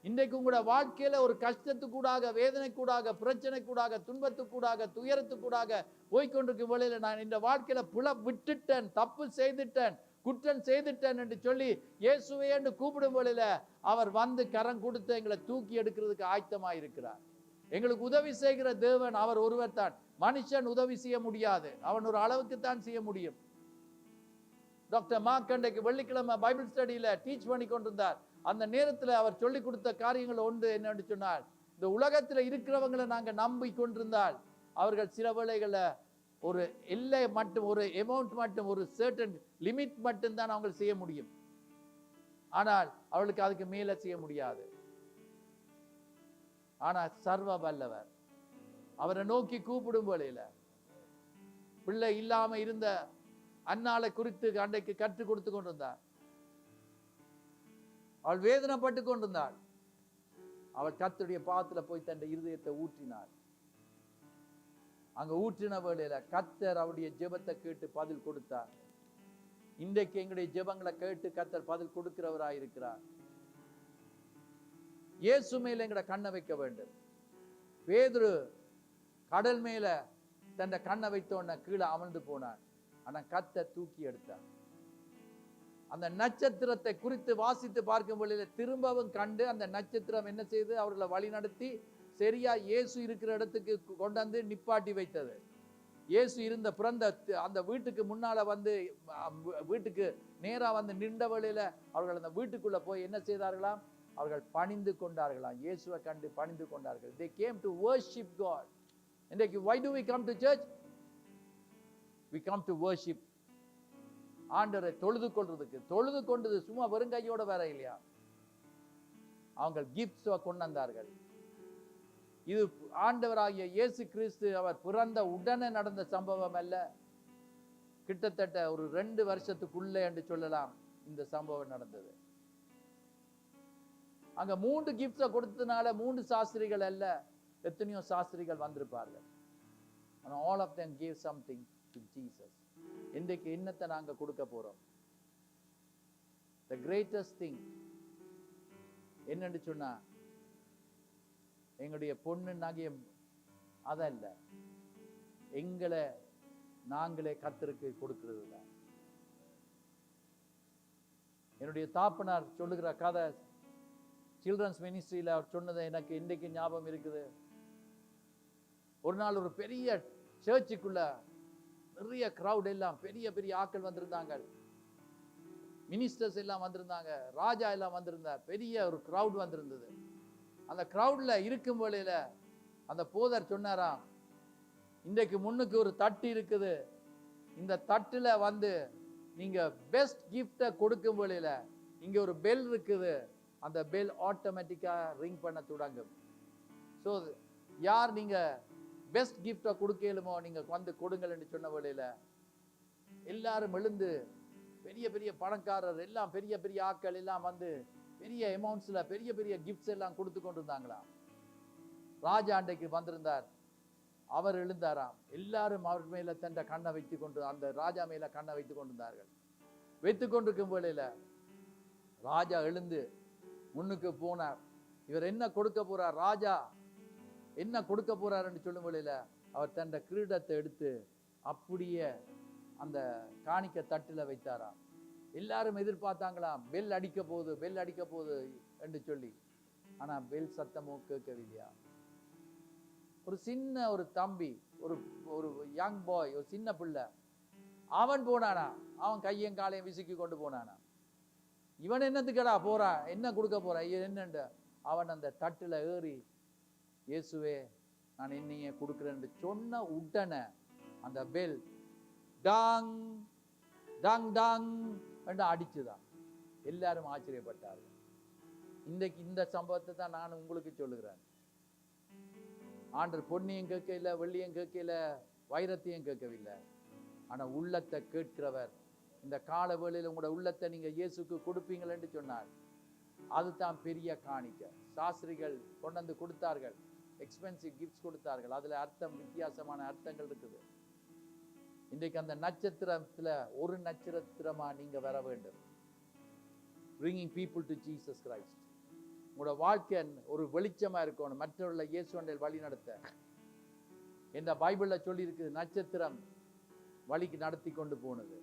இன்றைக்கு உங்களோட வாழ்க்கையில ஒரு கஷ்டத்துக்கூடாக, வேதனைக்கூடாக, பிரச்சனைக்கூடாக, துன்பத்துக்கூடாக, துயரத்துக்கூடாக போய்கொண்டிருக்கும் வேளையில நான் இந்த வாழ்க்கையில விட்டுட்டேன், தப்பு செய்துட்டேன், குற்றம் செய்துட்டேன் என்று சொல்லி இயேசுவே என்று கூப்பிடும் வேளையில அவர் வந்து கரம் கொடுத்து எங்களை தூக்கி எடுக்கிறதுக்கு ஆயத்தமாயிருக்கிறார். எங்களுக்கு உதவி செய்கிற தேவன் அவர் ஒருவர் தான். மனுஷன் உதவி செய்ய முடியாது, அவன் ஒரு அளவுக்கு தான் செய்ய முடியும். டாக்டர் மார்க் அன்றைக்கு வெள்ளிக்கிழமை பைபிள் ஸ்டடியில டீச் பண்ணி கொண்டிருந்தார். அந்த நேரத்தில் அவர் சொல்லிக் கொடுத்த காரியங்கள் ஒன்று என்னன்னு சொன்னால், இந்த உலகத்தில் இருக்கிறவங்களை நாங்க நம்பி கொண்டிருந்தால் அவர்கள் சில வேளைகளை ஒரு எல்லை மட்டும், ஒரு அமௌண்ட் மட்டும், ஒரு சர்டன் லிமிட் மட்டும் தான் அவங்க செய்ய முடியும். ஆனால் அவளுக்கு அதுக்கு மேல செய்ய முடியாது. ஆனா சர்வ வல்லவர் அவரை நோக்கி கூப்பிடும் வேளையில பிள்ளை இல்லாம இருந்த அன்னாளை குறித்து அன்றைக்கு கற்றுக் கொடுத்து கொண்டிருந்தார். அவள் வேதனைப்பட்டு கொண்டிருந்தாள். அவள் கர்த்தருடைய பாதத்துல போய் தன் இருதயத்தை ஊற்றினாள். அங்க ஊற்றின வேளையில கர்த்தர் அவருடைய ஜெபத்தை கேட்டு பதில் கொடுத்தார். இன்றைக்கு எங்களுடைய ஜெபங்களை கேட்டு கர்த்தர் பதில் கொடுக்கிறவராயிருக்கிறார். இயேசு மேல எங்கட கண்ணை வைக்க வேண்டும். பேதுரு கடல் மேல தன் கண்ணை வைத்தோன்ன கீழே அமர்ந்து போனான். ஆனா கர்த்தர் தூக்கி எடுத்தார். அந்த நட்சத்திரத்தை குறித்து வாசித்து பார்க்கும் பொழுது திரும்பவும் கண்டு அந்த நட்சத்திரம் என்ன செய்து அவர்களை வழி நடத்தி சரியா இயேசு இருக்கிற இடத்துக்கு கொண்டாந்து நிப்பாட்டி வைத்தது. இயேசு இருந்த பிறந்த அந்த வீட்டுக்கு முன்னால வந்து வீட்டுக்கு நேரா வந்து நின்ற வழியில அவர்கள் அந்த வீட்டுக்குள்ள போய் என்ன செய்தார்களாம்? அவர்கள் பணிந்து கொண்டார்களாம். இயேசுவை கண்டு பணிந்து கொண்டார்கள். They came to worship God. இன்றைக்கு why do we come to church? We come to worship. ஆண்டவரை தொழுது கொள்றதுக்கு. தொழுது கொண்டது சும்மா வெறும் கையோட வேற இல்லையா? அவங்க கிஃப்ட்ஸ் கொண்டு வந்தார்கள். இது ஆண்டவராகிய இயேசு கிறிஸ்து அவர் பிறந்த உடனே நடந்த சம்பவம் அல்ல. கிட்டத்தட்ட ஒரு 2 வருஷத்துக்குள்ளே என்று சொல்லலாம் இந்த சம்பவம் நடந்தது. அங்க 3 கிஃப்ட்ஸை கொடுத்ததுனால 3 சாஸ்திரிகள் அல்ல, எத்தனையோ சாஸ்திரிகள் வந்திருப்பார்கள். all of them gave something to Jesus. இன்றைக்கு என்னத்தை நாங்க கொடுக்க போறோம்? The greatest thing என்னன்னு சொன்னா எங்களுடைய பொண்ணு நகையம் அதல்ல, எங்களை நாங்களே கர்த்தருக்கு கொடுக்கிறது தான். என்னுடைய தாப்பனார் சொல்லுகிற கதை சில்ட்ரன்ஸ் மினிஸ்ட்ரியில அவர் சொன்னதை எனக்கு இன்றைக்கு ஞாபகம் இருக்குது. ஒரு நாள் ஒரு பெரிய சர்ச்சுக்குள்ள நிறைய கிரவுட் எல்லாம் பெரிய பெரிய ஆட்கள் வந்திருந்தாங்க, மினிஸ்டர்ஸ் எல்லாம் வந்திருந்தாங்க, ராஜா எல்லாம் வந்திருந்தார், பெரிய ஒரு கிரவுட் வந்திருந்தது. அந்த கிரவுட்ல இருக்கும் வேளையில அந்த போதர் சொன்னாராம், இன்றைக்கு முன்னுக்கு ஒரு தட்டு இருக்குது, இந்த தட்டுல வந்து நீங்க பெஸ்ட் கிஃப்டை கொடுக்கும் வேளையில இங்க ஒரு பெல் இருக்குது, அந்த பெல் ஆட்டோமேட்டிக்கா ரிங் பண்ண தொடங்கும். ஸோ யார் நீங்க பெஸ்ட் கிஃப்டை கொடுக்கலுமோ நீங்க வந்து கொடுங்கள் என்று சொன்ன வேளையில எல்லாரும் எழுந்து பெரிய பெரிய பணக்காரர் எல்லாம் பெரிய பெரிய ஆட்கள் எல்லாம் வந்து பெரிய அமௌண்ட்ஸ்ல பெரிய பெரிய கிஃப்ட்ஸ் எல்லாம் கொடுத்து கொண்டிருந்தாங்களாம். ராஜா அன்றைக்கு வந்திருந்தார், அவர் எழுந்தாராம். எல்லாரும் அவர் மேல தன் கண்ணை வைத்து கொண்டு அந்த ராஜா மேல கண்ணை வைத்துக் கொண்டிருந்தார்கள். வைத்துக் கொண்டிருக்கும் வேளையில ராஜா எழுந்து முன்னுக்கு போனார். இவர் என்ன கொடுக்க போறார், ராஜா என்ன கொடுக்க போறார் என்று சொல்லும் வேளையில அவர் தன் கிரீடத்தை எடுத்து அப்படியே அந்த காணிக்க தட்டுல வைத்தாராம். எல்லாரும் எதிர்பார்த்தாங்களாம், பெல் அடிக்க போகுது பெல் அடிக்க போகுது என்று சொல்லி. ஆனா பெல் சத்தமும் கேட்கவில்லையா. ஒரு சின்ன ஒரு தம்பி, ஒரு யங் பாய், ஒரு சின்ன பிள்ளை, அவன் போனானா, அவன் கையும் காலையும் விசுக்கி கொண்டு போனானா. இவன் என்னத்துக்கடா போறா, என்ன கொடுக்க போற என்னண்டு அவன் அந்த தட்டுல ஏறி இயேசுவே நான் என்னையே கொடுக்கிறேன் சொன்ன உடனே அந்த பெல் டாங் டாங் டாங் என்று அடிச்சுதான். எல்லாரும் ஆச்சரியப்பட்டார்கள். இன்றைக்கு இந்த சம்பவத்தை தான் நான் உங்களுக்கு சொல்லுகிறேன். ஆண்டவர் பொன்னியும் கேட்கல, வெள்ளியும் கேட்கல, வைரத்தையும் கேட்கவில்லை. ஆனா உள்ளத்தை கேட்கிறவர். இந்த கால வேளையில் உங்களோட உள்ளத்தை நீங்க இயேசுக்கு கொடுப்பீங்கள் என்று சொன்னார். அதுதான் பெரிய காணிக்கை. சாஸ்திரிகள் கொண்டு வந்து கொடுத்தார்கள். எக்ஸ்பென்சிவ் கிஃப்ட்ஸ் கொடுத்தார்கள். அதுல வித்தியாசமான அர்த்தங்கள் இருக்குது. இன்றைக்கு அந்த நட்சத்திரத்துல ஒரு நட்சத்திரமா நீங்க வர வேண்டும். bringing people to Jesus Christ. உங்களோட வாழ்க்கை ஒரு வெளிச்சமா இருக்கணும், மற்றவர்களை இயேசுவின் வழி நடத்த. இந்த பைபிள்ல சொல்லி இருக்குது, நட்சத்திரம் வழிக்கு நடத்தி கொண்டு போனது.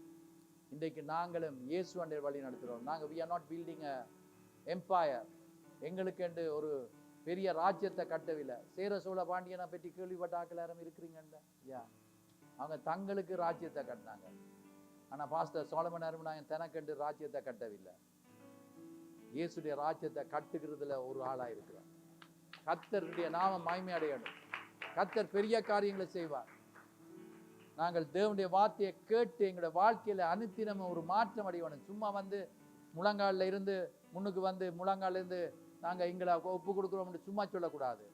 இன்றைக்கு நாங்களும் இயேசுவின் வழி நடத்துகிறோம். நாங்க we are not building a empire. எங்களுக்கு என்று ஒரு பெரிய ராஜ்யத்தை கட்டவில்லை. சேர சோழ பாண்டியனை பற்றி கேள்விப்பட்ட ஆக்கள் யாரும் இருக்கிறீங்கல்ல? அவங்க தங்களுக்கு ராஜ்யத்தை கட்டினாங்க. ஆனா பாஸ்டர் சோலமன் அருமநாயகன் தனக்கென்று ராஜ்யத்தை கட்டவில்லை. இயேசுடைய ராஜ்யத்தை கட்டுகிறதுல ஒரு ஆளா இருக்கிறார். கர்த்தருடைய நாமம் மகிமை அடையணும். கர்த்தர் பெரிய காரியங்களை செய்வார். நாங்கள் தேவனுடைய வார்த்தையை கேட்டு எங்களுடைய வாழ்க்கையில அனுத்தினமும் ஒரு மாற்றம் அடையணும். சும்மா வந்து முழங்காலில் இருந்து முன்னுக்கு வந்து முழங்கால இருந்து நாங்க எங்களை ஒப்பு கொடுக்கிறோம் சும்மா சொல்லக்கூடாது.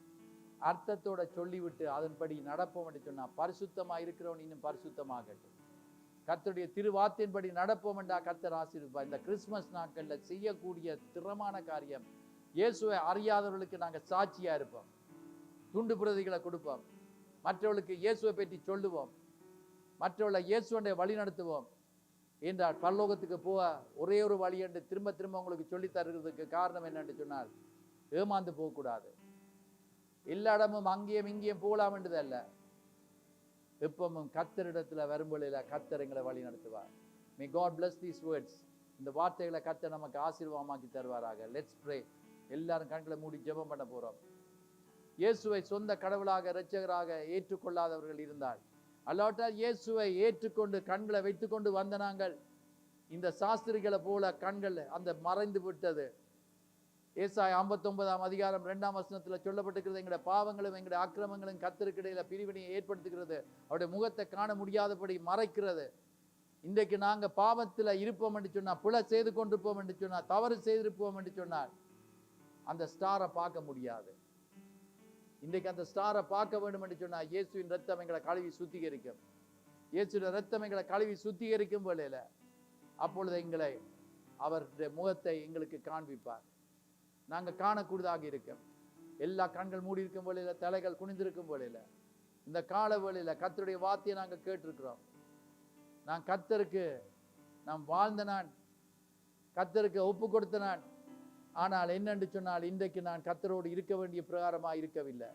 அர்த்தத்தோட சொல்லிவிட்டு அதன்படி நடப்போம் என்று சொன்னா, பரிசுத்தமா இருக்கிறவன் இன்னும் பரிசுத்தமாகட்டும். கர்த்தருடைய திருவார்த்தையின்படி நடப்போம் என்றா கர்த்தர் ஆசீர்வதிப்பார். இந்த கிறிஸ்துமஸ் நாட்கள்ல செய்யக்கூடிய திறமான காரியம், இயேசுவை அறியாதவர்களுக்கு நாங்க சாட்சியா இருப்போம், துண்டு பிரதிகளை கொடுப்போம், மற்றவர்களுக்கு இயேசுவை பற்றி சொல்லுவோம், மற்றவர்களை இயேசுவை வழி நடத்துவோம் என்றால் பரலோகத்துக்கு போக ஒரே ஒரு வழி என்று திரும்ப திரும்ப உங்களுக்கு சொல்லி தருகிறதுக்கு காரணம் என்னன்னு சொன்னால், ஏமாந்து போகக்கூடாது. எல்லா இடமும் அங்கேயும் இங்கேயும் போகலாம் என்றது அல்ல. எப்பவும் கர்த்தரிடத்துல வரும்பொழுது கர்த்தர் எங்களை வழி நடத்துவார். May God bless these words. இந்த வார்த்தைகளை கர்த்தர் நமக்கு ஆசீர்வாதமாக்கி தருவாராக. Let's pray. எல்லாரும் கண்களை மூடி ஜெபம் பண்ண போறோம். இயேசுவை சொந்த கடவுளாக இரட்சகராக ஏற்றுக்கொள்ளாதவர்கள் இருந்தால், அல்லாவிட்டால் இயேசுவை ஏற்றுக்கொண்டு கண்களை வைத்துக்கொண்டு வந்த நாங்கள் இந்த சாஸ்திரிகளை போல கண்கள் அந்த மறைந்து விட்டது. ஏசாயா 59ஆம் அதிகாரம் 2ஆம் வசனத்துல சொல்லப்பட்டிருக்கிறது, எங்களுடைய பாவங்களும் எங்களுடைய அக்கிரமங்களும் கர்த்தருக்கு இடையில பிரிவினையை ஏற்படுத்துகிறது, அவருடைய முகத்தை காண முடியாதபடி மறைக்கிறது. இன்றைக்கு நாங்க பாவத்துல இருப்போம் என்று சொன்னா, பிழை செய்து கொண்டிருப்போம் என்று சொன்னா, தவறு செய்திருப்போம் என்று சொன்னால் அந்த ஸ்டாரை பார்க்க முடியாது. இன்றைக்கு அந்த ஸ்டாரை பார்க்க வேண்டும் என்று சொன்னா, இயேசுவின் ரத்தம் எங்களை கழுவி சுத்திகரிக்கும். இயேசுவின் ரத்தம் எங்களை கழுவி சுத்திகரிக்கும் வேளையில அப்பொழுது எங்களை அவருடைய முகத்தை எங்களுக்கு காண்பிப்பார். நாங்க காணக்கூடியதாக இருக்கும். எல்லா கண்கள் மூடி இருக்கும் வேளையில, தலைகள் குனிந்திருக்கும் வேளையில, இந்த கால வேளையில கர்த்தருடைய வார்த்தையை நாங்க கேட்டிருக்கிறோம். நான் கர்த்தருக்கு நாம் வாழ்ந்த நான், கர்த்தருக்கு ஒப்பு கொடுத்த நான். ஆனால் என்னென்று சொன்னால், இன்றைக்கு நான் கர்த்தரோடு இருக்க வேண்டிய பிரகாரமா இருக்கவில்லை.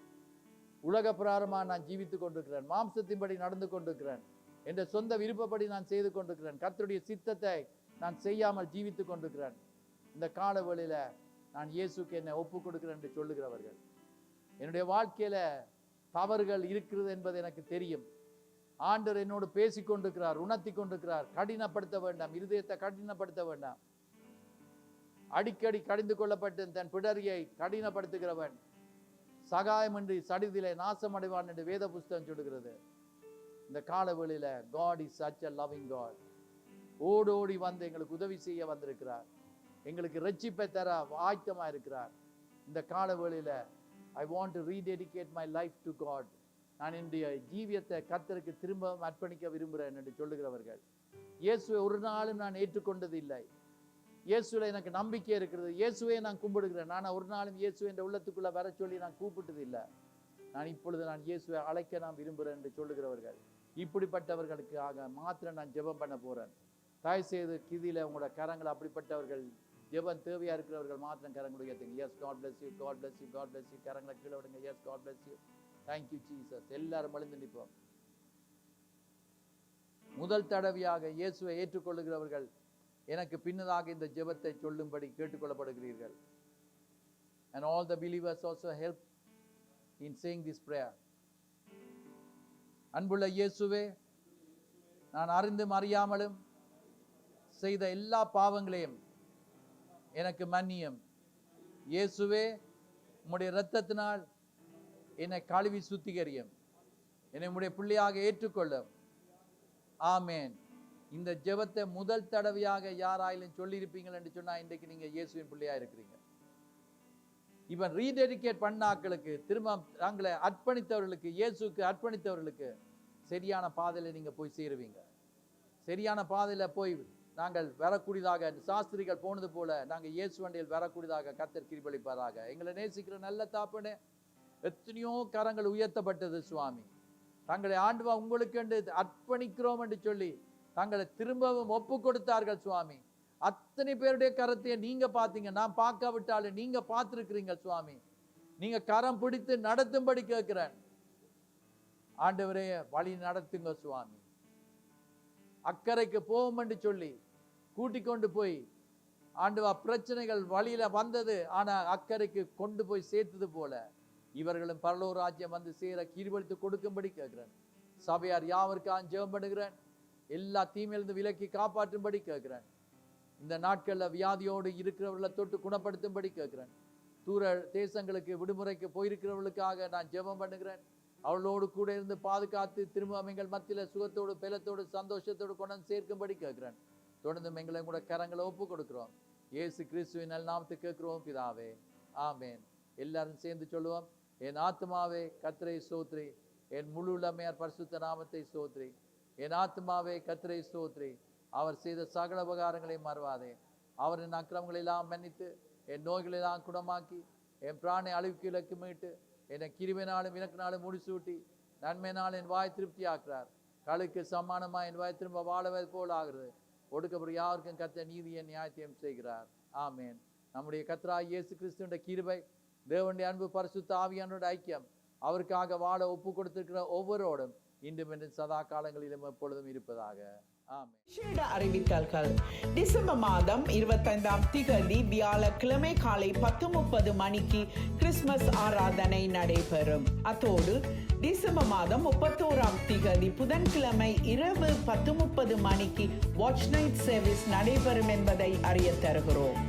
உலக பிரகாரமா நான் ஜீவித்து கொண்டிருக்கிறேன், மாம்சத்தின்படி நடந்து கொண்டிருக்கிறேன், என்ற சொந்த விருப்பப்படி நான் செய்து கொண்டிருக்கிறேன், கர்த்தருடைய சித்தத்தை நான் செய்யாமல் ஜீவித்து கொண்டிருக்கிறேன். இந்த கால வேளையில நான் இயேசுக்கு என்னை ஒப்பு கொடுக்கிறேன் என்று சொல்லுகிறவர்கள், என்னுடைய வாழ்க்கையில தவறுகள் இருக்கிறது என்பது எனக்கு தெரியும். ஆண்டவர் என்னோடு பேசிக் கொண்டிருக்கிறார், உணர்த்தி கொண்டிருக்கிறார். கடினப்படுத்த வேண்டாம், இருதயத்தை கடினப்படுத்த வேண்டாம். அடிக்கடி கடிந்து கொள்ளப்பட்டு தன் பிடரியை கடினப்படுத்துகிறவன் சகாயமின்றி சடிதிலே நாசமடைவான் என்று வேத புஸ்தகம் சொல்லுகிறது. இந்த கால வேளையில God is such a loving God. ஓடோடி வந்து எங்களுக்கு உதவி செய்ய வந்திருக்கிறார், எங்களுக்கு ரட்சிப்பை தர ஆயத்தமா இருக்கிறார். இந்த கால வேளையில I want to rededicate my life to God. நான் என்னுடைய ஜீவியத்தை கர்த்தருக்கு திரும்ப அர்ப்பணிக்க விரும்புகிறேன் என்று சொல்லுகிறவர்கள், இயேசுவை ஒரு நாளும் நான் ஏற்றுக்கொண்டது இல்லை, இயேசுல எனக்கு நம்பிக்கை இருக்கிறது, இயேசுவை நான் கும்பிடுகிறேன், நான் ஒரு நாளும் இயேசு என்ற உள்ளத்துக்குள்ள வர சொல்லி நான் கூப்பிட்டது இல்லை, நான் இப்பொழுது நான் இயேசுவை அழைக்க நான் விரும்புகிறேன் என்று சொல்லுகிறவர்கள், இப்படிப்பட்டவர்களுக்காக மாத்திரம் நான் ஜெபம் பண்ண போறேன். தயவு செய்து கிதியில உங்களோட கரங்கள் அப்படிப்பட்டவர்கள் ஜெபம் தேவையா இருக்கிறவர்கள் மாத்திரம் கரங்களை உயர்த்துங்க. Yes God bless you, God bless you, God bless you. கரங்களை கீழே விடுங்க. Yes God bless you. Thank you Jesus. எல்லாரும் எழுந்து நிற்போம். முதல் தடவையாக இயேசுவை ஏற்றுக்கொள்ளுகிறவர்கள் எனக்கு பின்னதாக இந்த ஜெபத்தை சொல்லும்படி கேட்டுக்கொள்ளப்படுகிறீர்கள். And all the believers also help in saying this prayer. அன்புள்ள இயேசுவே, நான் அறிந்தும் அறியாமலும் செய்த எல்லா பாவங்களையும் எனக்கு மன்னியும். இயேசுவே, உம்முடைய இரத்தத்தினால் என்னை கழுவி சுத்திகரியும், என்னை உம்முடைய பிள்ளையாக ஏற்றுக்கொள்ளும். ஆமேன். இந்த ஜெபத்தை முதல் தடவையாக யாராயிலும் சொல்லியிருப்பீங்கள் என்று சொன்னா, இன்றைக்கு நீங்க இயேசுவின் பிள்ளையா இருக்கிறீங்க. இவன் ரீடெடிகேட் பண்ணாக்களுக்கு, திரும்ப நாங்களை அர்ப்பணித்தவர்களுக்கு, இயேசுக்கு அர்ப்பணித்தவர்களுக்கு சரியான பாதையில நீங்க போய் சேருவீங்க. சரியான பாதையில போய் நாங்கள் வரக்கூடியதாக, சாஸ்திரிகள் போனது போல நாங்கள் இயேசு வண்டியில் வரக்கூடியதாக கர்த்தர் கிருபை அளிப்பாராக. எங்களை நேசிக்கிற நல்ல தாப்பனே, எத்தனையோ கரங்கள் உயர்த்தப்பட்டது சுவாமி. தங்களை ஆண்டவா உங்களுக்கு என்று அர்ப்பணிக்கிறோம் என்று சொல்லி தங்களை திரும்பவும் ஒப்பு கொடுத்தார்கள் சுவாமி. அத்தனை பேருடைய கரத்தையே நீங்க பார்த்தீங்க, நான் பார்க்காவிட்டாலும் நீங்க பார்த்திருக்கிறீங்க சுவாமி. நீங்க கரம் பிடித்து நடத்தும்படி கேட்கிறேன் ஆண்டவரே. வழி நடத்துங்க சுவாமி. அக்கறைக்கு போவோம் என்று சொல்லி கூட்டிக் கொண்டு போய் ஆண்டவா பிரச்சனைகள் வழியில வந்தது, ஆனா அக்கறைக்கு கொண்டு போய் சேர்த்தது போல இவர்களும் பரலோக ராஜ்யம் வந்து சேர கிருபை கொடுக்கும்படி கேட்கிறேன். சபையார் யாவருக்காக ஜெபம் பண்ணுகிறேன். எல்லா தீமையிலிருந்து விலக்கி காப்பாற்றும்படி கேட்கிறேன். இந்த நாட்கள்ல வியாதியோடு இருக்கிறவர்களை தொட்டு குணப்படுத்தும்படி கேட்கிறேன். தூர தேசங்களுக்கு விடுமுறைக்கு போயிருக்கிறவர்களுக்காக நான் ஜெபம் பண்ணுகிறேன். அவளோடு கூட இருந்து பாதுகாத்து திரும்ப எங்கள் மத்தியில சுகத்தோடு பலத்தோடு சந்தோஷத்தோடு கொண்டு சேர்க்கும்படி கேட்கிறேன். தொடர்ந்து எங்களை கூட கரங்களை ஒப்பு கொடுக்கிறோம். இயேசு கிறிஸ்துவின் நல்ல நாமத்தை கேட்கிறோம் பிதாவே, ஆமேன். எல்லாரும் சேர்ந்து சொல்லுவோம். என் ஆத்மாவே கர்த்தரை ஸ்தோத்திரி, என் முழு உள்ளமையார் பரிசுத்த நாமத்தை ஸ்தோத்திரி. என் ஆத்மாவே கர்த்தரை ஸ்தோத்திரி, அவர் செய்த சகல உபகாரங்களை மறவாதே. அவரின் அக்கிரமங்களை எல்லாம் மன்னித்து என் நோய்களை எல்லாம் குணமாக்கி என் பிராணை அழிவுக்கு இலக்கு மீட்டு என்னை கிருபையினாலும் இலக்கினாலும் முடிசூட்டி நன்மையினால் என் வாய் திருப்தி ஆக்குறார். களுக்கு சமானமா என் வாய் திரும்ப வாழவது போல் ஆகிறது. ஒடுக்கப்படும் யாருக்கும் கர்த்தர் நீதியை நியாயத்தையும் செய்கிறார். ஆமேன். நம்முடைய கர்த்தராகிய இயேசு கிறிஸ்துவின் கிருபை, தேவனுடைய அன்பு, பரிசுத்த ஆவியானவருடைய ஐக்கியம், அவருக்காக வாழ ஒப்பு கொடுத்திருக்கிற ஒவ்வொருவரோடும் இன்றும் என்றும் சதா காலங்களிலும் எப்பொழுதும் இருப்பதாக. ஆமென். விசேட அறிவித்தல்கள். டிசம்பர் மாதம் 25ஆம் திகதி வியாழக்கிழமை காலை 10:30 மணிக்கு கிறிஸ்துமஸ் ஆராதனை நடைபெறும். அத்தோடு டிசம்பர் மாதம் 31ஆம் திகதி புதன்கிழமை இரவு 10:30 மணிக்கு வாட்ச் நைட் சர்வீஸ் நடைபெறும் என்பதை அறிய தருகிறோம்.